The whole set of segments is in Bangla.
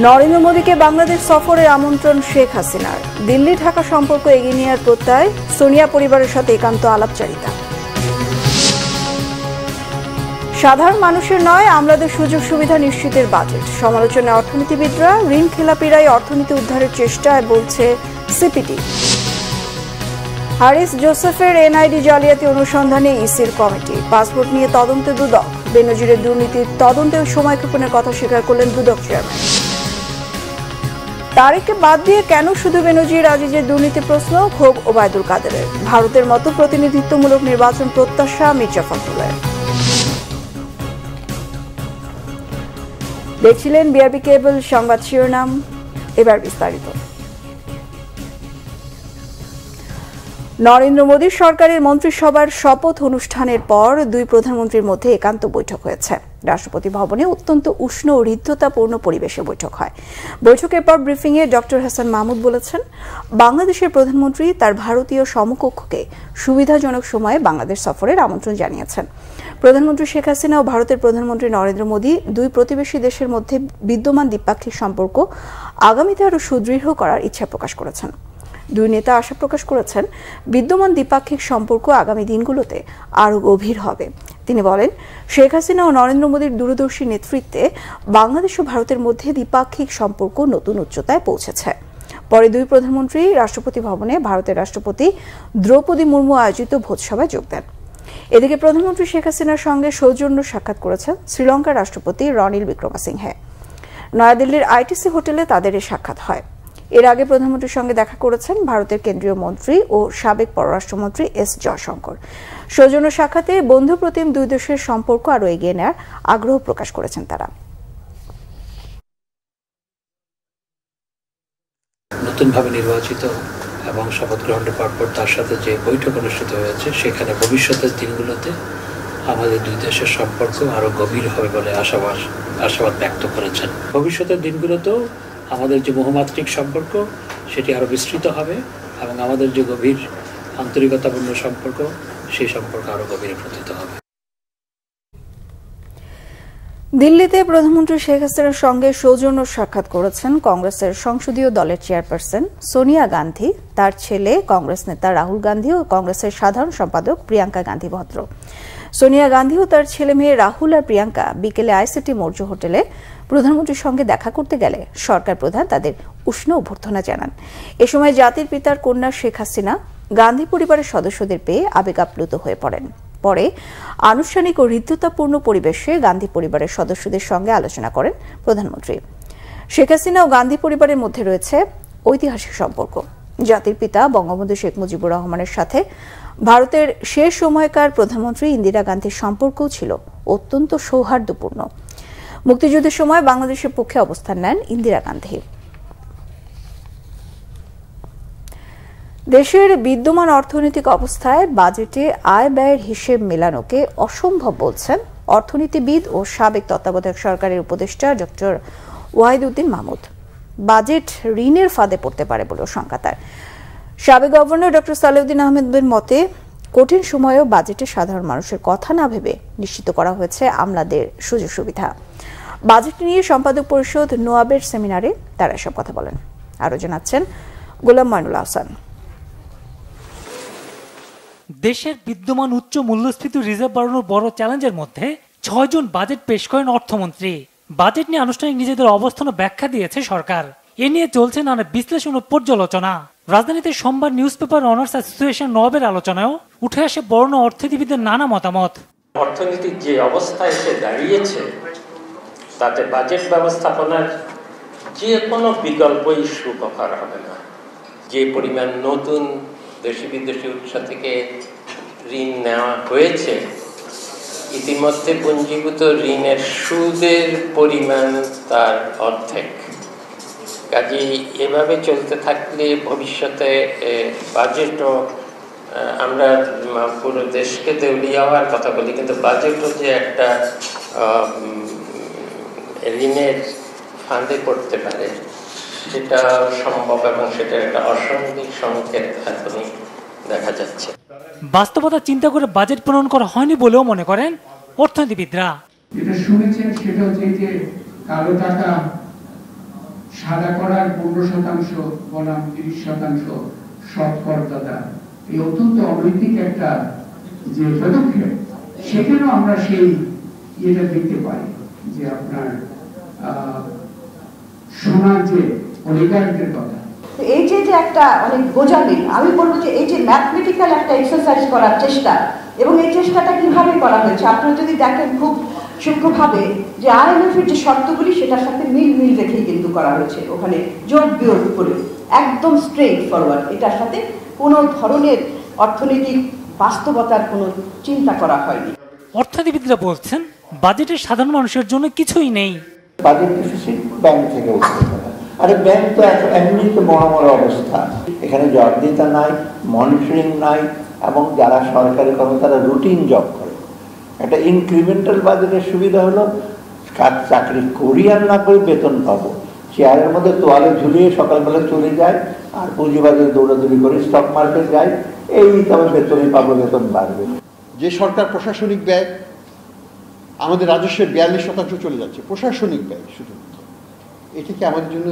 নরেন্দ্র মোদীকে বাংলাদেশ সফরের আমন্ত্রণ শেখ হাসিনার। দিল্লি ঢাকা সম্পর্ক এগিয়ে নেওয়ার প্রত্যয়, সোনিয়া পরিবারের সাথে একান্ত আলাপচারিতা। সাধারণ মানুষের নয়, আমলাদের সুযোগ সুবিধা নিশ্চিতের বাজেট। সমালোচনায় অর্থনীতিবিদরা, ঋণ খেলাপিরাই অর্থনীতি উদ্ধারের চেষ্টায় বলছে সিপিডি। হারিস জোসেফের এনআইডি জালিয়াতি অনুসন্ধানে ইসির কমিটি। পাসপোর্ট নিয়ে তদন্তে দুদক। বেনজিরের দুর্নীতির তদন্তেও সময়ক্ষেপণের কথা স্বীকার করলেন দুদক চেয়ারম্যান। তারেককে বাদ দিয়ে কেন শুধু বেনজির আজিজের দুর্নীতি প্রশ্ন, ক্ষোভ ওবায়দুল কাদেরের। ভারতের মতো প্রতিনিধিত্বমূলক নির্বাচন প্রত্যাশা মির্জা ফখরুলের। দেখছিলেন বিআরবি কেবল সংবাদ শিরোনাম, এবার বিস্তারিত। নরেন্দ্র মোদী সরকারের মন্ত্রিসভার শপথ অনুষ্ঠানের পর দুই প্রধানমন্ত্রীর মধ্যে একান্ত বৈঠক হয়েছে। রাষ্ট্রপতি ভবনে অত্যন্ত উষ্ণ ও হৃদ্যতাপূর্ণ পরিবেশে বৈঠক হয়। বৈঠকের পর ব্রিফিংয়ে ডক্টর হাসান মাহমুদ বলেছেন, বাংলাদেশের প্রধানমন্ত্রী তার ভারতীয় সমকক্ষকে সুবিধাজনক সময়ে বাংলাদেশ সফরের আমন্ত্রণ জানিয়েছেন। প্রধানমন্ত্রী শেখ হাসিনা ও ভারতের প্রধানমন্ত্রী নরেন্দ্র মোদী দুই প্রতিবেশী দেশের মধ্যে বিদ্যমান দ্বিপাক্ষিক সম্পর্ক আগামীতে আরও সুদৃঢ় করার ইচ্ছা প্রকাশ করেছেন। দুই নেতা আশা প্রকাশ করেছেন, বিদ্যমান দ্বিপাক্ষিক সম্পর্ক আগামী দিনগুলোতে আরও গভীর হবে। তিনি বলেন, শেখ হাসিনা ও নরেন্দ্র মোদীর দূরদর্শী নেতৃত্বে বাংলাদেশ ও ভারতের মধ্যে দ্বিপাক্ষিক সম্পর্ক নতুন উচ্চতায় পৌঁছেছে। পরে দুই প্রধানমন্ত্রী রাষ্ট্রপতি ভবনে ভারতের রাষ্ট্রপতি দ্রৌপদী মুর্মু আয়োজিত ভোজসভায় যোগ দেন। এদিকে প্রধানমন্ত্রী শেখ হাসিনার সঙ্গে সৌজন্য সাক্ষাৎ করেছেন শ্রীলঙ্কার রাষ্ট্রপতি রনিল বিক্রমাসিংহে। নয়াদিল্লির আইটিসি হোটেলে তাদের এই সাক্ষাৎ হয়। এর আগে প্রধানমন্ত্রীর সঙ্গে দেখা করেছেন ভারতের কেন্দ্রীয় মন্ত্রী ও সাবেক পররাষ্ট্রমন্ত্রী এস জয়শঙ্কর। সৌজন্য সাক্ষাতে বন্ধুপ্রতিম দুই দেশের সম্পর্ক আরও এগিয়ে নেওয়ার আগ্রহ প্রকাশ করেছেন তারা। নতুনভাবে নির্বাচিত এবং শপথ গ্রহণের পরপর তার সাথে যে বৈঠক অনুষ্ঠিত হয়েছে, সেখানে ভবিষ্যতের দিনগুলোতে আমাদের দুই দেশের সম্পর্ক আরও গভীর হবে বলে আশাবাদ ব্যক্ত করেছেন। ভবিষ্যতের দিনগুলোতেও আমাদের যে বহুমাত্রিক সম্পর্ক সেটি আরও বিস্তৃত হবে এবং আমাদের যে গভীর আন্তরিকতাপূর্ণ সম্পর্ক, সেই সম্পর্ক আরও গভীরে প্রতীত হবে। দিল্লিতে প্রধানমন্ত্রী শেখ হাসিনার সঙ্গে সৌজন্য সাক্ষাৎ করেছেন কংগ্রেসের সংসদীয় দলের চেয়ারপারসন সোনিয়া গান্ধী, তার ছেলে কংগ্রেস নেতা রাহুল গান্ধী ও কংগ্রেসের সাধারণ সম্পাদক প্রিয়াঙ্কা গান্ধী ভদ্র। সোনিয়া গান্ধী ও তার ছেলে মেয়ে রাহুল আর প্রিয়াঙ্কা বিকেলে আইসিটি মৌর্য হোটেলে প্রধানমন্ত্রীর সঙ্গে দেখা করতে গেলে সরকার প্রধান তাদের উষ্ণ অভ্যর্থনা জানান। এ সময় জাতির পিতার কন্যা শেখ হাসিনা গান্ধী পরিবারের সদস্যদের পেয়ে আবেগাপ্লুত হয়ে পড়েন। পরে আনুষ্ঠানিক ও হৃদ্যতাপূর্ণ পরিবেশে গান্ধী পরিবারের সদস্যদের সঙ্গে আলোচনা করেন প্রধানমন্ত্রী। শেখ হাসিনা ও গান্ধী পরিবারের মধ্যে রয়েছে ঐতিহাসিক সম্পর্ক। জাতির পিতা বঙ্গবন্ধু শেখ মুজিবুর রহমানের সাথে ভারতের শেষ সময়কার প্রধানমন্ত্রী ইন্দিরা গান্ধীর সম্পর্কও ছিল অত্যন্ত সৌহার্দ্যপূর্ণ। মুক্তিযুদ্ধের সময় বাংলাদেশের পক্ষে অবস্থান নেন ইন্দিরা গান্ধী। দেশের বিদ্যমান অর্থনৈতিক অবস্থায় বাজেটে আয় ব্যয়ের হিসেব মেলানোকে অসম্ভব বলছেন অর্থনীতিবিদ ও সাবেক তত্ত্বাবধায়ক সরকারের উপদেষ্টা ডক্টর ওয়াহিদউদ্দিন মাহমুদ। বাজেট ঋণের ফাঁদে পড়তে পারে বলেও শঙ্কা তার। সাবেক গভর্নর ডক্টর সালেউদ্দিন আহমেদের মতে, কঠিন সময়েও বাজেটে সাধারণ মানুষের কথা না ভেবে নিশ্চিত করা হয়েছে আমলাদের সুযোগ সুবিধা। বাজেট নিয়ে সম্পাদক পরিষদ নোয়াবের সেমিনারে তারা এসব কথা বলেন। আরও জানাচ্ছেন গোলাম মঈনুল আহসান। দেশের বিদ্যমান উচ্চ মূল্যস্ফীতি রিজার্ভ বাড়ানোর বড় চ্যালেঞ্জের মধ্যে 6 জুন বাজেট পেশ করেন অর্থমন্ত্রী। বাজেট নিয়ে আনুষ্ঠানিক নিজেদের অবস্থান ব্যাখ্যা দিয়েছে সরকার। এ নিয়ে চলছে নানা বিশ্লেষণ ও পর্যালোচনা। রাজধানীতে সোমবার নিউজ পেপার অনার্স অ্যাসোসিয়েশন নোয়াবের আলোচনায়ও উঠে আসে বর্ণ অর্থনীতিবিদের নানা মতামত। অর্থনীতির যে অবস্থায় এসে দাঁড়িয়েছে, তাতে বাজেট ব্যবস্থাপনার যে কোনো বিকল্পই সুখকর হবে না। যে পরিমাণ নতুন দেশি বিদেশি উৎস থেকে ঋণ নেওয়া হয়েছে, ইতিমধ্যে পুঞ্জীভূত ঋণের সুদের পরিমাণ তার অর্ধেক। কাজেই এভাবে চলতে থাকলে ভবিষ্যতে বাজেটও, আমরা পুরো দেশকে দেউলিয়া হওয়ার কথা বলি, কিন্তু বাজেটও যে একটা ঋণের ফাঁদে পড়তে পারে সেটা সম্ভব, এবং সেটা একটা অসঙ্গিক সংকেত এখনই দেখা যাচ্ছে। বাস্তবতা চিন্তা করে বাজেট প্রণয়ন করা হয়নি বলেও মনে করেন অর্থনীতিবিদরা। যেটা শুনেছেন সেটা হচ্ছে যে কালো টাকা সাদা করার 15% বনাম 30% সৎ করদাতা, এই অত্যন্ত অনৈতিক একটা যে পদক্ষেপ, সেখানেও আমরা সেই ইয়েটা দেখতে পাই যে আপনার সমাজ যে অলিগার্কদের কথা, এই যে একটা অনেক গোজামি, আমি বলবো যে এই যে ম্যাথমেটিক্যাল একটা এক্সারসাইজ করার চেষ্টা, এবং এই চেষ্টাটা কিভাবে করা হয়েছে আপনারা যদি দেখেন খুব সূক্ষ্মভাবে, যে IMF এর যে শর্তগুলি সেটার সাথে মিল রেখেই কিন্তু করা হয়েছে, ওখানে যোগ বিয়োগ করে একদম স্ট্রেট ফরওয়ার্ড, এটার সাথে কোনো ধরনের অর্থনৈতিক বাস্তবতার কোনো চিন্তা করা হয়নি। অর্থনীতিবিদরা বলছেন বাজেটের সাধারণ মানুষের জন্য কিছুই নেই। বাজেট ডিফিসিট ব্যাংক থেকে উঠতে পারে, আরে ব্যাংক তো এমনিতে মহামারী অবস্থা, এখানে জবাবদিহিতা নাই, মনিটরিং নাই, এবং যারা সরকারি কর্মচারী রুটিন জব করে। একটা ইনক্রিমেন্টাল বাজেটের সুবিধা হলো কাজ চাকরি করি আর না করি বেতন পাবো, চেয়ারের মধ্যে তোয়ালে ঝুলিয়ে সকালবেলা চলে যায় আর পুঁজিবাজারে দৌড়াদৌড়ি করে স্টক মার্কেট যায়, এই তবে বেতনই পাবো, বেতন বাড়বে। যে সরকার প্রশাসনিক ব্যয়, আমাদের রাজস্বের 42% চলে যাচ্ছে প্রশাসনিক ব্যয় শুধুমাত্র, এটা কি আমাদের জন্য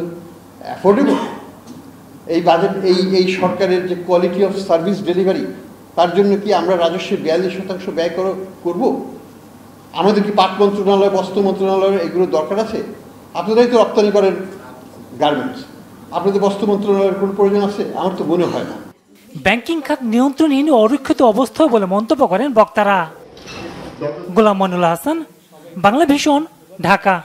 অ্যাফোর্ডেবল? এই বাজেট এই সরকারের যে কোয়ালিটি অফ সার্ভিস ডেলিভারি, তার জন্য কি আমরা রাজস্বের 42% ব্যয় করব? আমাদের কি পাট মন্ত্রণালয়, বস্ত্র মন্ত্রণালয় এগুলো দরকার আছে? আপনারাই তো রপ্তানি করেন গার্মেন্টস, আপনাদের বস্ত্র মন্ত্রণালয়ের কোনো প্রয়োজন আছে? আমার তো মনে হয় না। ব্যাংকিং খাত নিয়ন্ত্রণহীন অরক্ষিত অবস্থা বলে মন্তব্য করেন বক্তারা। গোলাম মনিরুল হাসান, বাংলা ভিশন, ঢাকা।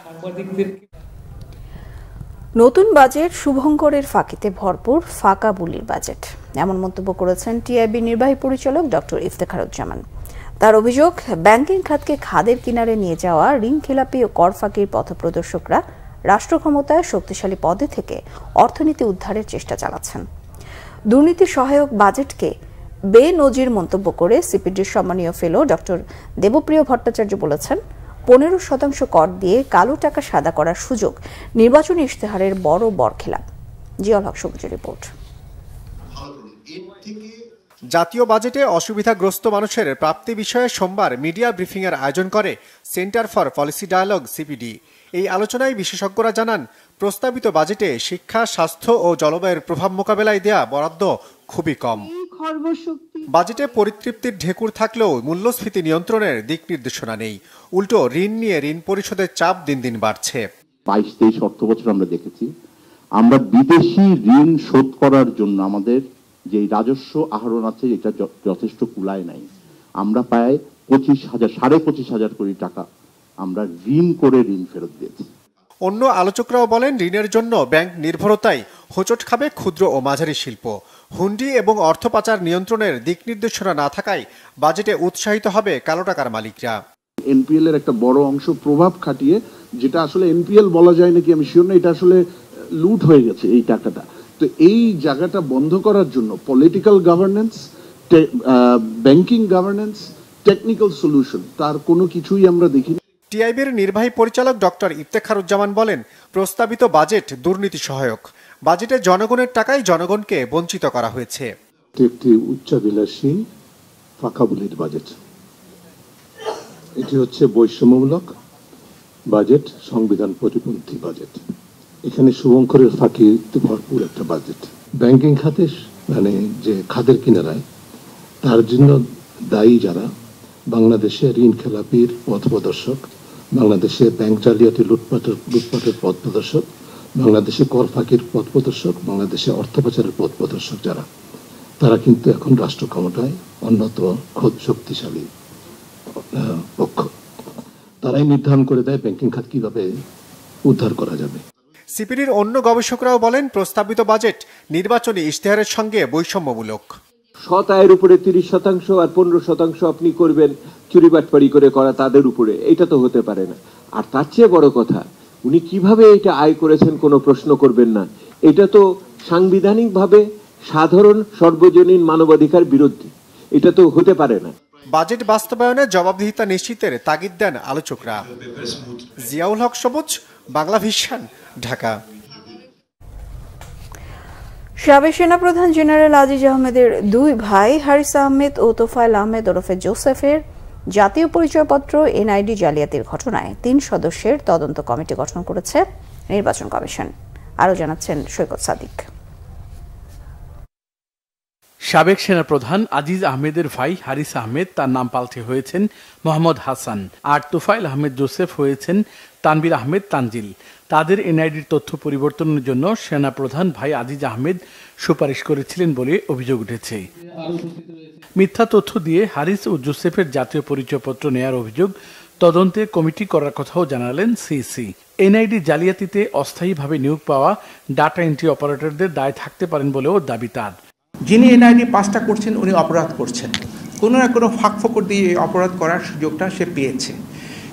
নতুন বাজেট শুভঙ্করের ফাঁকিতে ভরপুর, ফাঁকা বুলির বাজেট, এমন মন্তব্য করেছেন টিআইবি নির্বাহী পরিচালক ডক্টর ইফতেখারুজ্জামান। তার অভিযোগ, ব্যাংকিং খাতকে খাদের কিনারে নিয়ে যাওয়া ঋণ খেলাপি ও কর ফাঁকির পথপ্রদর্শকরা রাষ্ট্র ক্ষমতায় শক্তিশালী পদে থেকে অর্থনীতি উদ্ধারের চেষ্টা চালাচ্ছেন। দুর্নীতি সহায়ক বাজেটকে বেনজির মন্তব্য করে সিপিডির সম্মানীয় ফেলো ডক্টর দেবপ্রিয় ভট্টাচার্য বলেছেন, 15% কর দিয়ে কালো টাকা সাদা করার সুযোগ নির্বাচনী ইশতেহারের বড় বরখেলাপ। জিয়াউল হক সবুজের রিপোর্ট। জাতীয় বাজেটে অসুবিধাগ্রস্ত মানুষের প্রাপ্তি বিষয়ে সোমবার মিডিয়া ব্রিফিংয়ের আয়োজন করে Centre for Policy Dialogue CPD. এই আলোচনায় বিশেষজ্ঞরা জানান, প্রস্তাবিত বাজেটে শিক্ষা, স্বাস্থ্য ও জলবায়ুর প্রভাব মোকাবেলায় দেয়া বরাদ্দ খুবই কম। বাজেটে পরিতৃপ্তির ঢেকুর থাকলেও মূল্যস্ফীতি নিয়ন্ত্রণের দিক নির্দেশনা নেই। উল্টো ঋণ নিয়ে ঋণ পরিশোধের চাপ দিন দিন বাড়ছে। 22-23 অর্থবছর আমরা দেখেছি, আমরা বিদেশি ঋণ শোধ করার জন্য আমাদের যে রাজস্ব আহরণ আছে এটা যথেষ্ট কুলায় নাই। আমরা প্রায় 25,000 কোটি টাকা আমরা ঋণ করে ঋণ ফেরত দিয়েছি। অন্য আলোচকরাও বলেন, ঋণের জন্য ব্যাংক নির্ভরতায় হোঁচট খাবে ক্ষুদ্র ও মাঝারি শিল্প। হুন্ডি এবং অর্থ পাচার নিয়ন্ত্রণের দিক নির্দেশনা না থাকায় বাজেটে উৎসাহিত হবে কালো টাকার মালিকরা। এনপিএল এর একটা বড় অংশ প্রভাব খাটিয়ে, যেটা আসলে এনপিএল বলা যায় নাকি আমি শিওর না, এটা আসলে লুট হয়ে গেছে এই টাকাটা। তো এই জায়গাটা বন্ধ করার জন্য political governance, banking governance, technical solution, তার কোনো কিছুই আমরা দেখিনি। টিআইবির নির্বাহী পরিচালক ডক্টর ইফতেখারুজ্জামান বলেন, প্রস্তাবিত বাজেট দুর্নীতি সহায়ক। বাজেটে জনগণের টাকায় জনগণকে বঞ্চিত করা হয়েছে। একটি উচ্চাভিলাষী ফাঁকা বুলির বাজেট, এটি হচ্ছে বৈষম্যমূলক বাজেট, সংবিধান পরিপন্থী বাজেট। এখানে শুভঙ্করের ফাঁকিতে ভরপুর একটা বাজেট। ব্যাংকিং খাতে মানে যে খাদের কিনারায়, তার জন্য দায়ী যারা, বাংলাদেশে ঋণ খেলাপির পথপ্রদর্শক, বাংলাদেশে ব্যাংক জালিয়াতি লুটপাটের পথপ্রদর্শক, বাংলাদেশে কর ফাঁকির পথপ্রদর্শক, বাংলাদেশে অর্থ পাচারের পথপ্রদর্শক যারা, তারা কিন্তু এখন রাষ্ট্র ক্ষমতায় অন্যতম শক্তিশালী পক্ষ। তারাই নির্ধারণ করে দেয় ব্যাংকিং খাত কিভাবে উদ্ধার করা যাবে। সিপিডির অন্য গবেষকরাও বলেন, প্রস্তাবিত বাজেট নির্বাচনী ইশতেহারের সঙ্গে বৈষম্যমূলক। সৎ আয়ের উপরে 30% আর 15% আপনি করবেন চুরি বাটপাড়ি করে করা তাদের উপরে, এটা তো হতে পারে না। আর তার চেয়ে বড় কথা, উনি কিভাবে এটা আয় করেছেন কোনো প্রশ্ন করবেন না, এটা তো সাংবিধানিকভাবে সাধারণ সর্বজনীন মানবাধিকার বিরোধী, এটা তো হতে পারে না। বাজেট বাস্তবায়নে জবাবদিহিতা নিশ্চিতের তাগিদ দেন আলোচকরা। জিয়াউল হক সবুজ, বাংলা ভিশন, ঢাকা। সাবেক সেনাপ্রধান জেনারেল আজিজ আহমেদের দুই ভাই হারিস আহমেদ ও তোফায়েল আহমেদ ওরফে জোসেফের জাতীয় পরিচয়পত্র এনআইডি জালিয়াতির ঘটনায় 3 সদস্যের তদন্ত কমিটি গঠন করেছে নির্বাচন কমিশন। আরও জানাচ্ছেন সৈকত সাদিক। সাবেক সেনাপ্রধান আজিজ আহমেদের ভাই হারিস আহমেদ তার নাম পাল্টে হয়েছেন মোহাম্মদ হাসান, আর তোফায়েল আহমেদ জোসেফ হয়েছেন তানবির আহমেদ তানজিল। তাদের এনআইডির তথ্য পরিবর্তনের জন্য সেনাপ্রধান ভাই আজিজ আহমেদ সুপারিশ করেছিলেন বলে অভিযোগ উঠেছে। মিথ্যা তথ্য দিয়ে হারিস ও জোসেফের জাতীয় পরিচয়পত্র নেয়ার অভিযোগ তদন্তে কমিটি করার কথাও জানালেন সিসি। এনআইডি জালিয়াতিতে অস্থায়ীভাবে নিয়োগ পাওয়া ডাটা এন্ট্রি অপারেটরদের দায় থাকতে পারেন বলেও দাবি তার। যিনি এনআইডি পাসটা করছেন উনি অপরাধ করছেন, কোনো না কোনো ফাঁক ফোকর দিয়ে অপরাধ করার সুযোগটা সে পেয়েছে,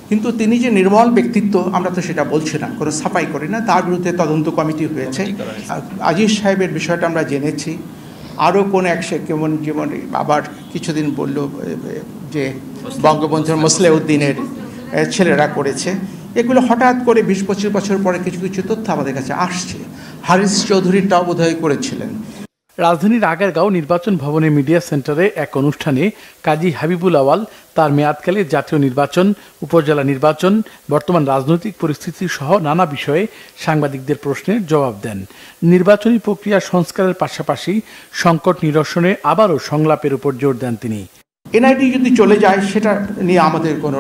কিন্তু তিনি যে নির্মল ব্যক্তিত্ব আমরা তো সেটা বলছি না, কোনো সাফাই করি না। তার বিরুদ্ধে তদন্ত কমিটি হয়েছে। আজিজ সাহেবের বিষয়টা আমরা জেনেছি। আরও কোন কেমন যেমন আবার কিছুদিন বলল যে বঙ্গবন্ধুর মোসলেউদ্দিনের ছেলেরা করেছে, এগুলো হঠাৎ করে 20-25 বছর পরে কিছু কিছু তথ্য আমাদের কাছে আসছে। হারিস চৌধুরীটাও বোধহয় করেছিলেন। রাজধানীর আগারগাঁও নির্বাচন ভবনের মিডিয়া সেন্টারে এক অনুষ্ঠানে কাজী হাবিবুল আওয়াল তার মেয়াদকালে জাতীয় নির্বাচন, উপজেলা নির্বাচন, বর্তমান রাজনৈতিক পরিস্থিতি সহ নানা বিষয়ে সাংবাদিকদের প্রশ্নের জবাব দেন। নির্বাচনী প্রক্রিয়া সংস্কারের পাশাপাশি সংকট নিরসনে আবারও সংলাপের উপর জোর দেন তিনি। এনআইডি যদি চলে যায় সেটা নিয়ে আমাদের কোনো,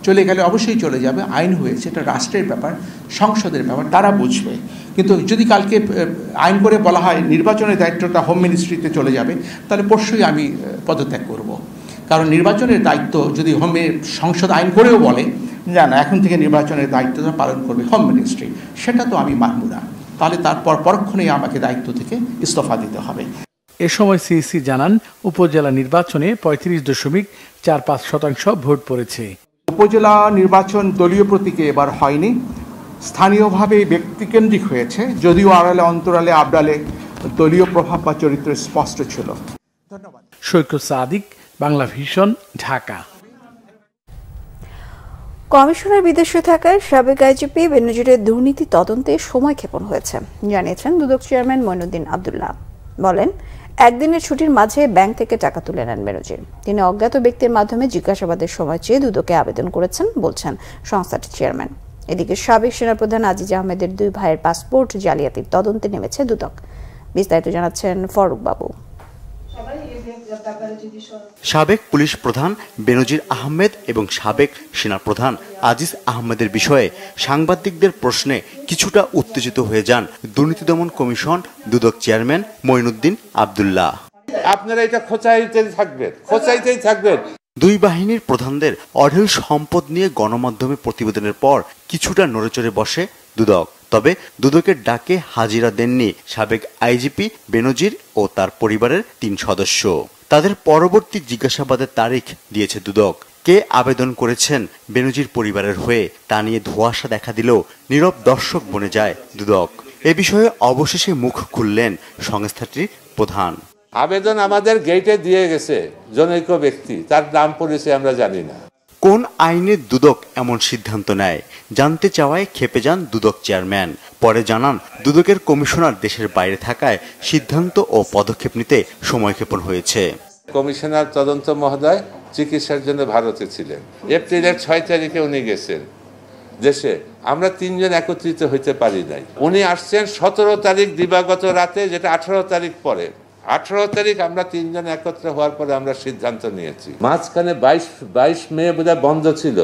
চলে গেলে অবশ্যই চলে যাবে, আইন হয়েছে, এটা রাষ্ট্রের ব্যাপার, সংসদের ব্যাপার, তারা বুঝবে। কিন্তু যদি কালকে আইন করে বলা হয় নির্বাচনের দায়িত্বটা হোম মিনিস্ট্রিতে চলে যাবে, তাহলে পরশুই আমি পদত্যাগ করব। কারণ নির্বাচনের দায়িত্ব যদি সংসদ আইন করেও বলে না এখন থেকে নির্বাচনের দায়িত্বটা পালন করবে হোম মিনিস্ট্রি, সেটা তো আমি মানব না। তাহলে তারপর পরক্ষণেই আমাকে দায়িত্ব থেকে ইস্তফা দিতে হবে। এ সময় সিইসি জানান, উপজেলা নির্বাচনে 35.45% ভোট পড়েছে। উপজেলা নির্বাচন দলীয় প্রতীকে এবার হয়নি, স্থানীয়ভাবে ব্যক্তিকেন্দ্রিক হয়েছে, যদিও আড়ালে অন্তরালে আবডালে দলীয় প্রভাব বা চরিত্র স্পষ্ট ছিল। ধন্যবাদ। সৈকত সাদিক, বাংলা ভিশন, ঢাকা। কমিশনার বিদেশে থাকায় সাবেক আইজিপি বেনজিরের দুর্নীতি তদন্তে সময়ক্ষেপণ হয়েছে জানিয়েছেন দুদক চেয়ারম্যান মঈনুদ্দিন আবদুল্লাহ। বলেন, একদিনের ছুটির মাঝে ব্যাংক থেকে টাকা তুলে নেন বেনজির। তিনি অজ্ঞাত ব্যক্তির মাধ্যমে জিজ্ঞাসাবাদের সময় চেয়ে দুদকে আবেদন করেছেন বলছেন সংস্থাটির চেয়ারম্যান। এদিকে সাবেক সেনাপ্রধান আজিজ আহমেদের 2 ভাইয়ের পাসপোর্ট জালিয়াতির তদন্তে নেমেছে দুদক। বিস্তারিত জানাচ্ছেন ফারুক বাবু। সাবেক পুলিশ প্রধান বেনজির আহমেদ এবং সাবেক সেনাপ্রধান আজিজ আহমেদের বিষয়ে সাংবাদিকদের প্রশ্নে কিছুটা উত্তেজিত হয়ে যান দুর্নীতি দমন কমিশন দুদক চেয়ারম্যান মঈনুদ্দিন আবদুল্লাহ। আপনারা এটা খোঁচাইতেই থাকবেন। দুই বাহিনীর প্রধানদের অঢেল সম্পদ নিয়ে গণমাধ্যমে প্রতিবেদনের পর কিছুটা নড়েচড়ে বসে দুদক। তবে দুদকের ডাকে হাজিরা দেননি সাবেক আইজিপি বেনজির ও তার পরিবারের 3 সদস্য। তাদের পরবর্তী জিজ্ঞাসাবাদের তারিখ দিয়েছে দুদক। কে আবেদন করেছেন বেনজির পরিবারের হয়ে তা নিয়ে ধোঁয়াশা দেখা দিলেও নীরব দর্শক বনে যায় দুদক। এ বিষয়ে অবশেষে মুখ খুললেন সংস্থাটির প্রধান। আবেদন আমাদের গেটে দিয়ে গেছে জনৈক ব্যক্তি, তার নাম পরিচয় আমরা জানি না। কোন আইনে দুদক এমন সিদ্ধান্ত নেয় জানতে চাওয়ায় ক্ষেপে যান দুদক চেয়ারম্যান। পরে জানান, দুদকের কমিশনার দেশের বাইরে থাকায় সিদ্ধান্ত ও পদক্ষেপ নিতে সময়ক্ষেপণ হয়েছে। কমিশনার তদন্ত মহোদয় চিকিৎসার জন্য ভারতে ছিলেন। এপ্রিলের 6 তারিখে উনি গেছেন দেশে। আমরা 3 জন একত্রিত হইতে পারি নাই। উনি আসছেন 17 তারিখ দিবাগত রাতে, যেটা 18 তারিখ পরে। 18 তারিখ আমরা 3 জন একত্র হওয়ার পরে আমরা সিদ্ধান্ত নিয়েছি। মাঝখানে 22 মে বোধহয় বন্ধ ছিল,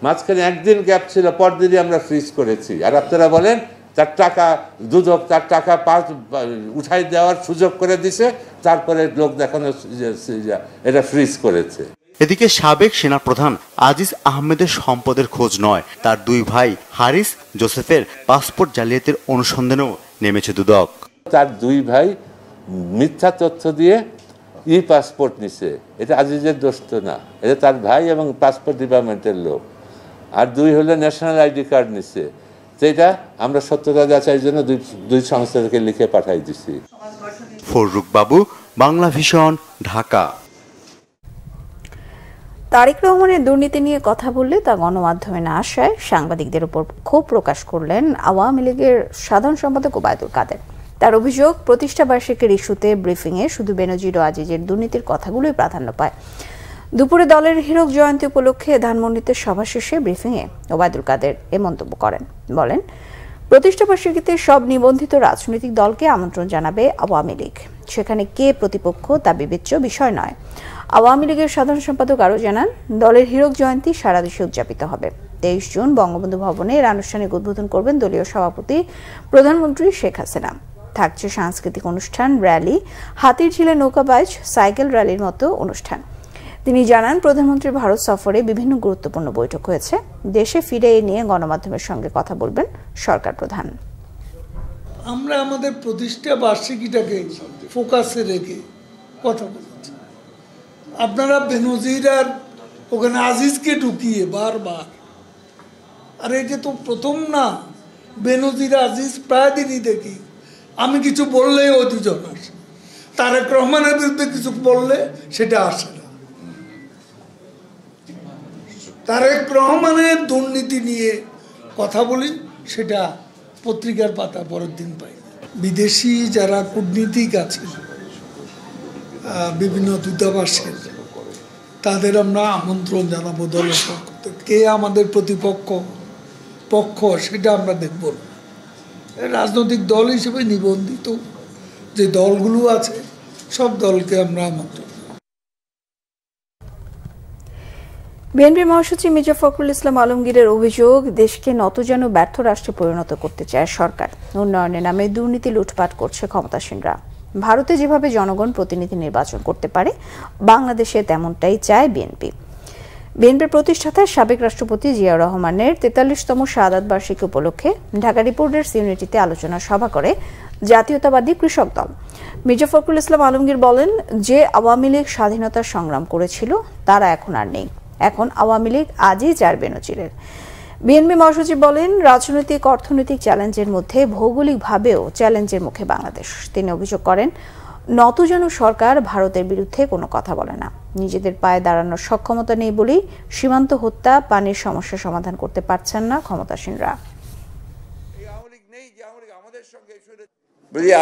মাঝখানে একদিন গ্যাপ ছিল, পরদিনই আমরা ফ্রিজ করেছি। আর আপনারা বলেন তার টাকা দুদক তার টাকা উঠাই দেওয়ার সুযোগ করে দিছে, তারপরে লোক দেখানো এটা ফ্রিজ করেছে। এদিকে সাবেক সেনাপ্রধান আজিজ আহমেদের সম্পদের খোঁজ নয়, তার 2 ভাই হারিস জোসেফের পাসপোর্ট জালিয়াতির অনুসন্ধানেও নেমেছে দুদক। তার 2 ভাই মিথ্যা তথ্য দিয়ে পাসপোর্ট নিছে, এটা আজিজের দোষ তো না, এটা তার ভাই এবং পাসপোর্ট ডিপার্টমেন্টের লোক। আর 2 হলো ন্যাশনাল আইডি কার্ড নিছে, যেটা আমরা সত্যতা যাচাইয়ের জন্য দুই সংস্থাকে লিখে পাঠাই দিছি। ফারুক বাবু, বাংলা ভিশন, ঢাকা। তারেক রহমানের দুর্নীতি নিয়ে কথা বললে তা গণমাধ্যমে না আসায় সাংবাদিকদের উপর ক্ষোভ প্রকাশ করলেন আওয়ামী লীগের সাধারণ সম্পাদক ওবায়দুল কাদের। তার অভিযোগ, প্রতিষ্ঠা বার্ষিকীর ইস্যুতে ব্রিফিংয়ে শুধু বেনজির ও আজিজের দুর্নীতির কথাগুলোই প্রাধান্য পায়। দুপুরে দলের হীরক জয়ন্তী উপলক্ষে ধানমন্ডিতে সভা শেষে ব্রিফিংয়ে ওবায়দুল কাদের এ মন্তব্য করেন। বলেন, প্রতিষ্ঠাবার্ষিকীতে সব নিবন্ধিত রাজনৈতিক দলকে আমন্ত্রণ জানাবে আওয়ামী লীগ। সেখানে কে প্রতিপক্ষ তা বিবেচ্য বিষয় নয়। আওয়ামী লীগের সাধারণ সম্পাদক আরও জানান, দলের হীরক জয়ন্তী সারা দেশে উদযাপিত হবে। 23 জুন বঙ্গবন্ধু ভবনে এর আনুষ্ঠানিক উদ্বোধন করবেন দলীয় সভাপতি প্রধানমন্ত্রী শেখ হাসিনা। থাকছে সাংস্কৃতিক অনুষ্ঠান, র্যালি, হাতির ঝিলে নৌকাবাজ, সাইকেল র্যালির মতো অনুষ্ঠান। তিনি জানান, প্রধানমন্ত্রীর ভারত সফরে বিভিন্ন গুরুত্বপূর্ণ বৈঠক হয়েছে। দেশে ফিরে এ নিয়ে গণমাধ্যমের সঙ্গে কথা বলবেন সরকার প্রধান। আমরা আমাদের প্রতিষ্ঠা বার্ষিকীটাকে ফোকাসে রেখে কথা বলছি। আপনারা বেনজির আর ওখানে আজিজকে ঢুকিয়ে বারবার, আর এটা তো প্রথম না। বেনজির আজিজ প্রায় দিনই দেখি, আমি কিছু বললেই ও দুজন আসে, তারেক রহমানের বিরুদ্ধে কিছু বললে সেটা আসে না। তারেক রহমানের দুর্নীতি নিয়ে কথা বলি, সেটা পত্রিকার পাতা পরের দিন পাই। বিদেশি যারা কূটনীতিক আছেন বিভিন্ন দূতাবাসের, তাদের আমরা আমন্ত্রণ জানাবো দলের পক্ষ থেকে। কে আমাদের প্রতিপক্ষ পক্ষ সেটা আমরা দেখব না। রাজনৈতিক দল হিসেবে নিবন্ধিত যে দলগুলো আছে সব দলকে আমরা আমন্ত্রণ। বিএনপি মহাসচিব মির্জা ফখরুল ইসলাম আলমগীরের অভিযোগ, দেশকে নতজানু ব্যর্থ রাষ্ট্রে পরিণত করতে চায় সরকার। উন্নয়নের নামে দুর্নীতি লুটপাট করছে ক্ষমতাসীনরা। ভারতে যেভাবে জনগণ প্রতিনিধি নির্বাচন করতে পারে, বাংলাদেশে তেমনটাই চায় বিএনপি। বিএনপির প্রতিষ্ঠাতা সাবেক রাষ্ট্রপতি জিয়াউর রহমানের 43তম শাহাদাত বার্ষিকী উপলক্ষে ঢাকা রিপোর্টার্স ইউনিটিতে আলোচনা সভা করে জাতীয়তাবাদী কৃষক দল। মির্জা ফখরুল ইসলাম আলমগীর বলেন, যে আওয়ামী লীগ স্বাধীনতার সংগ্রাম করেছিল তারা এখন আর নেই। এখন আওয়ামী লীগ আজই চার বেনজিরের। বিএনপি মহাসচিব বলেন, রাজনৈতিক অর্থনৈতিক চ্যালেঞ্জের মধ্যে ভৌগোলিকভাবেও চ্যালেঞ্জের মুখে বাংলাদেশ। তিনি অভিযোগ করেন, নতজানু সরকার ভারতের বিরুদ্ধে কোনো কথা বলে না। নিজেদের পায়ে দাঁড়ানোর সক্ষমতা নেই বলেই সীমান্ত হত্যা, পানির সমস্যা সমাধান করতে পারছেন না ক্ষমতাসীনরা।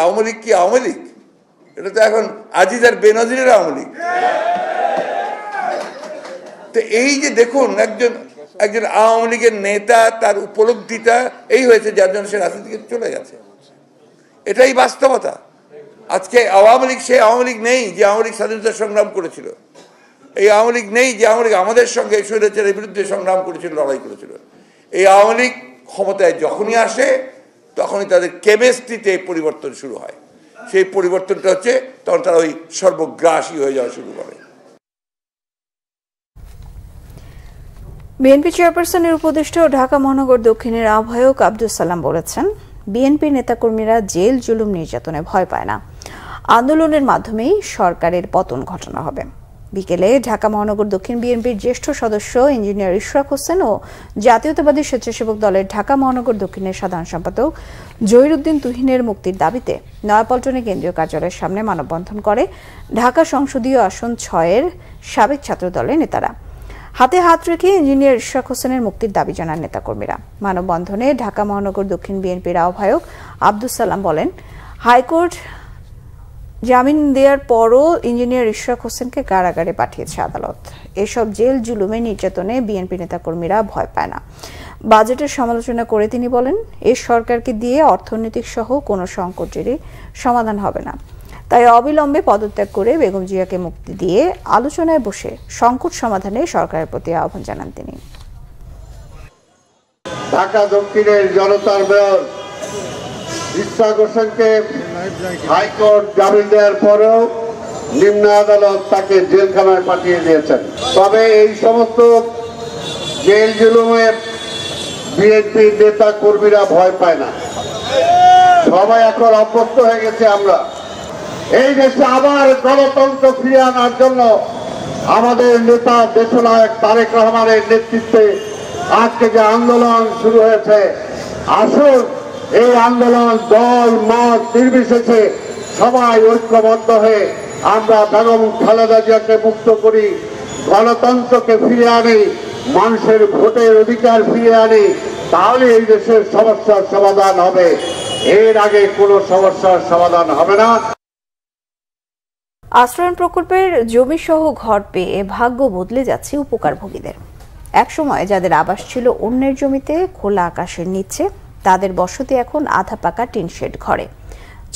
আওয়ামী লীগ কি আওয়ামী লীগ? এটা তো এখন আজিজ আর বেনজিরের আওয়ামী লীগ। তো এই যে দেখুন, একজন আওয়ামী লীগের নেতা, তার উপলব্ধিটা এই হয়েছে যার জন্য সে রাজনীতি থেকে চলে গেছে। এটাই বাস্তবতা। আজকে আওয়ামী লীগ সেই আওয়ামী লীগ নেই যে আওয়ামী লীগ স্বাধীনতা সংগ্রাম করেছিল। এই আওয়ামী লীগ নেই যে আওয়ামী লীগ আমাদের সঙ্গে স্বৈরাচারের বিরুদ্ধে সংগ্রাম করেছিল, লড়াই করেছিল। এই আওয়ামী লীগ ক্ষমতায় যখনই আসে তখনই তাদের কেমিস্ট্রিতে পরিবর্তন শুরু হয়। সেই পরিবর্তনটা হচ্ছে তখন তারা ওই সর্বগ্রাসী হয়ে যাওয়া শুরু করে। বিএনপি চেয়ারপারসনের উপদেষ্টা ও ঢাকা মহানগর দক্ষিণের আহ্বায়ক আব্দুস সালাম বলেছেন, বিএনপি নেতাকর্মীরা জেল জুলুম নির্যাতনে ভয় পায় না। আন্দোলনের মাধ্যমেই সরকারের পতন ঘটানো হবে। বিকেলে ঢাকা মহানগর দক্ষিণ বিএনপির জ্যেষ্ঠ সদস্য ইঞ্জিনিয়ার ইশরাক হোসেন ও জাতীয়তাবাদী স্বেচ্ছাসেবক দলের ঢাকা মহানগর দক্ষিণের সাধারণ সম্পাদক জহিরুদ্দিন তুহিনের মুক্তির দাবিতে নয়াপল্টনে কেন্দ্রীয় কার্যালয়ের সামনে মানববন্ধন করে ঢাকা সংসদীয় আসন 6-এর সাবেক ছাত্র দলের নেতারা। হাতে হাত রেখে ইঞ্জিনিয়ার ইশরাক হোসেনের মুক্তির দাবি জানান নেতাকর্মীরা। মানববন্ধনে ঢাকা মহানগর দক্ষিণ বিএনপির আহ্বায়ক আব্দুস সালাম বলেন, হাইকোর্ট জামিন দেওয়ার পরও ইঞ্জিনিয়ার ইশরাক হোসেনকে কারাগারে পাঠিয়েছে আদালত। এসব জেল জুলুমে নির্যাতনে বিএনপি নেতাকর্মীরা ভয় পায় না। বাজেটের সমালোচনা করে তিনি বলেন, এই সরকারকে দিয়ে অর্থনৈতিক সহ কোনো সংকটেরই সমাধান হবে না। তাই অবিলম্বে পদত্যাগ করে বেগম জিয়াকে মুক্তি দিয়ে আলোচনায় বসে সংকট সমাধানে সরকারের প্রতি আহ্বান জানান তিনি। ঢাকা দক্ষিণের জনতার মেয়র ইশরাক হোসেনকে হাইকোর্ট জামিন দেওয়ার পরেও নিম্ন আদালত তাকে জেলখানায় পাঠিয়ে দিয়েছেন। তবে এই সমস্ত জেল জুলুমের বিএনপির নেতা কর্মীরা ভয় পায় না। সবাই এখন অভ্যস্ত হয়ে গেছে। আমরা এই দেশে আবার গণতন্ত্র ফিরিয়ে আনার জন্য আমাদের নেতা দেশনায়ক তারেক রহমানের নেতৃত্বে আজকে যে আন্দোলন শুরু হয়েছে, আসুন এই আন্দোলন দল মত নির্বিশেষে সবাই ঐক্যবদ্ধ হয়ে আমরা বেগম খালেদা জিয়াকে মুক্ত করি, গণতন্ত্রকে ফিরে আনি, মানুষের ভোটের অধিকার ফিরে আনি। তাহলে এই দেশের সমস্যার সমাধান হবে। এর আগে কোনো সমস্যার সমাধান হবে না। আশ্রয়ণ প্রকল্পের জমি সহ ঘর পেয়ে ভাগ্য বদলে যাচ্ছে উপকারভোগীদের। একসময় যাদের আবাস ছিল অন্যের জমিতে খোলা আকাশের নিচে, তাদের বসতি এখন আধা পাকা টিন শেড ঘরে।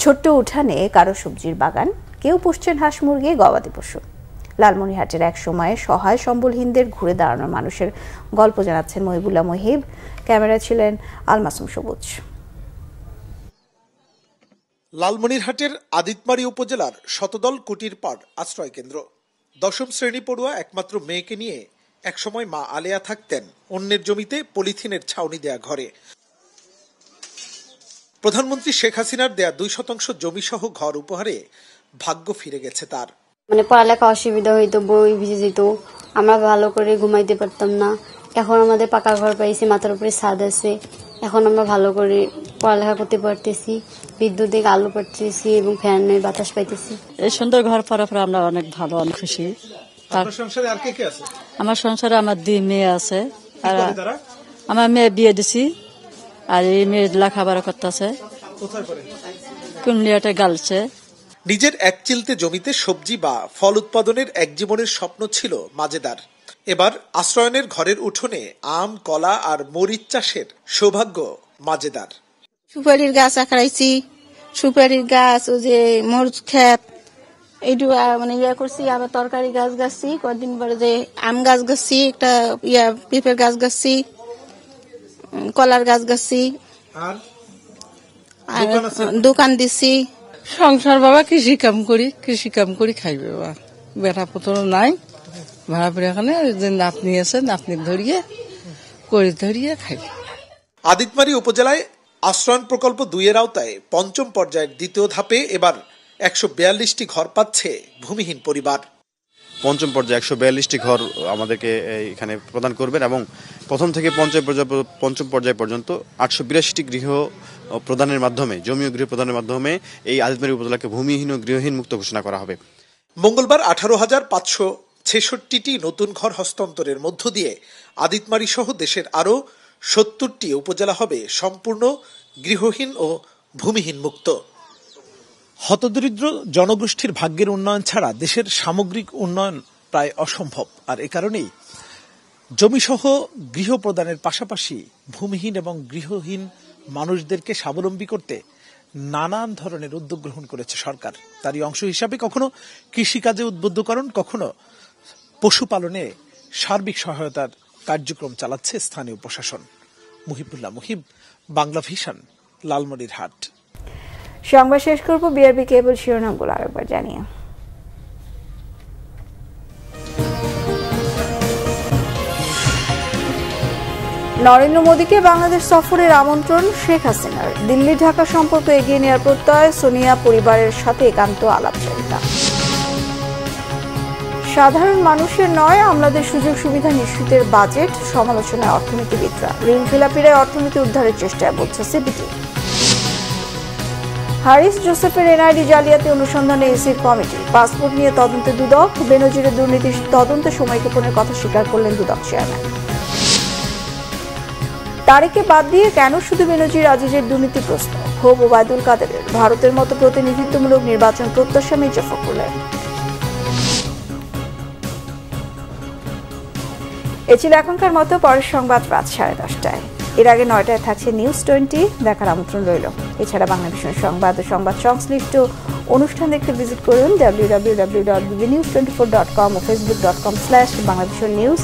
ছোট্ট উঠানে কারো সবজির বাগান, কেউ পুষছেন হাঁস মুরগি, গবাদি পশু। লালমনিরহাটের এক সময়ে সহায় সম্বলহীনদের ঘুরে দাঁড়ানো মানুষের গল্প জানাচ্ছেন মহিবুল্লাহ মহিব। ক্যামেরায় ছিলেন আল মাসুম সবুজ। লালমনিরহাটের আদিতমারি উপজেলার শতদল কুটির পাড় আশ্রয় কেন্দ্র। 10ম শ্রেণী পড়ুয়া একমাত্র মেয়েকে নিয়ে একসময় মা আলেয়া থাকতেন অন্যের জমিতে পলিথিনের ছাউনি দেয়া ঘরে। প্রধানমন্ত্রী শেখ হাসিনার দেয়া 2% জমি সহ ঘর উপহারে ভাগ্য ফিরে গেছে তার। পড়ালেখা অসুবিধা হইতো, বই ভিজে যেত, আমরা ভালো করে ঘুমাইতে পারতাম না। এখন আমাদের পাকা ঘর পাইছি, মাথার উপরে ছাদ আছে, এখন আমরা ভালো করে পড়ালেখা করতে পারতেছি, বিদ্যুৎ আলো পাচ্ছি এবং ফ্যানের বাতাস পাইতেছি। এই সুন্দর ঘর পাওয়ার পর আমরা অনেক ভালো, অনেক খুশি। সংসারে আর কে কে আছে? আমার সংসারে আমার 2 মেয়ে আছে, আর আমার মেয়ে বিয়ে দিছি, আর এই মেয়ে লেখাপড়া করতেছে কুমিল্লাতে গার্লসে। নিজের এক চিলতে জমিতে সবজি বা ফল উৎপাদনের এক জীবনের স্বপ্ন ছিল মাজেদার। এবার আশ্রয়নের ঘরের উঠোনে আম, কলা আর মরিচ চাষের সৌভাগ্য মাজেদার। সুপারির গাছ আঁকড়াইছি, সুপারির গাছ, ও যে মরিচ ক্ষেত, এইটু মানে করছি। আবার তরকারি গাছ গাছছি, কয়েকদিন পরে যে আম গাছ গাছছি, একটা পেঁপের গাছ গাছছি, কলার গাছ গাছছি, আর দোকান দিছি। সংসার বাবা কৃষি কাম করি খাইবে বাবা, বেটা পত্র নাই, ভাড়া পড়ে এখানে যে নাতনি আছে, নাতনি ধরিয়ে খাই। আদিতমারি উপজেলায় আশ্রয়ন প্রকল্প 2-এর আওতায় 5ম পর্যায়ের 2য় ধাপে এবার 142টি ঘর পাচ্ছে ভূমিহীন পরিবার। 5ম পর্যায়ে 142টি ঘর আমাদেরকে এখানে প্রদান করবেন এবং প্রথম থেকে 5ম পর্যায় পর্যন্ত 882টি গৃহ প্রদানের মাধ্যমে, জমি ও গৃহ প্রদানের মাধ্যমে এই আদিতমারি উপজেলাকে ভূমিহীন ও গৃহহীন মুক্ত ঘোষণা করা হবে। মঙ্গলবার 18,566টি নতুন ঘর হস্তান্তরের মধ্য দিয়ে আদিতমারি সহ দেশের আরও 70টি উপজেলা হবে সম্পূর্ণ গৃহহীন ও ভূমিহীন মুক্ত। হতদরিদ্র জনগোষ্ঠীর ভাগ্যের উন্নয়ন ছাড়া দেশের সামগ্রিক উন্নয়ন প্রায় অসম্ভব। আর এ কারণেই জমিসহ গৃহ প্রদানের পাশাপাশি ভূমিহীন এবং গৃহহীন মানুষদেরকে স্বাবলম্বী করতে নানান ধরনের উদ্যোগ গ্রহণ করেছে সরকার। তারই অংশ হিসাবে কখনো কৃষিকাজে উদ্বুদ্ধকরণ, কখনো পশুপালনে সার্বিক সহায়তার কার্যক্রম চালাচ্ছে স্থানীয় প্রশাসন। মুহিবুল্লাহ মুহিব, বাংলা ভিশন, লালমনিরহাট। সংবাদ শেষ করব বিআরবি কেবল শিরোনামগুলো আরেকবার জানিয়ে। নরেন্দ্র মোদীকে বাংলাদেশ সফরের আমন্ত্রণ শেখ হাসিনার। দিল্লি ঢাকা সম্পর্ক এগিয়ে নেওয়ার প্রত্যয়, সোনিয়া পরিবারের সাথে একান্ত আলাপচারিতা। সাধারণ মানুষের নয়, আমলাদের সুযোগ সুবিধা নিশ্চিতের বাজেট, সমালোচনায় অর্থনীতিবিদরা। ঋণ খেলাপিরা অর্থনীতি উদ্ধারের চেষ্টায় বলছে সিপিডি। হারিস জোসেফের এনআইডি জালিয়াতি অনুসন্ধানে ইসির কমিটি। পাসপোর্ট নিয়ে তদন্তে দুদক। বেনজিরের দুর্নীতি তদন্তে সময়ক্ষেপণের কথা স্বীকার করলেন দুদক চেয়ারম্যান। তারেককে বাদ দিয়ে কেন শুধু বেনজির আজিজের দুর্নীতি প্রশ্ন, ক্ষোভ ওবায়দুল কাদেরের। ভারতের মতো প্রতিনিধিত্বমূলক নির্বাচন প্রত্যাশা মির্জা ফখরুলের। এ ছিল এখনকার মতো। পরের সংবাদ রাত 10:30টায়। এর আগে 9টায় থাকছে নিউজ 20, দেখার আমন্ত্রণ রইল। এছাড়া বাংলা ভিশন সংবাদ ও সংবাদ সংশ্লিষ্ট অনুষ্ঠান দেখতে ভিজিট করুন www.bbnews24.com ও facebook.com/banglavishnnews।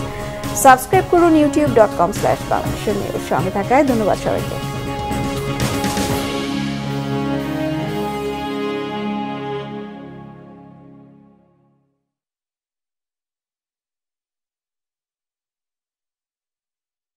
সাবস্ক্রাইব করুন youtube.com/banglavishnnews। সঙ্গে থাকায় ধন্যবাদ সবাইকে।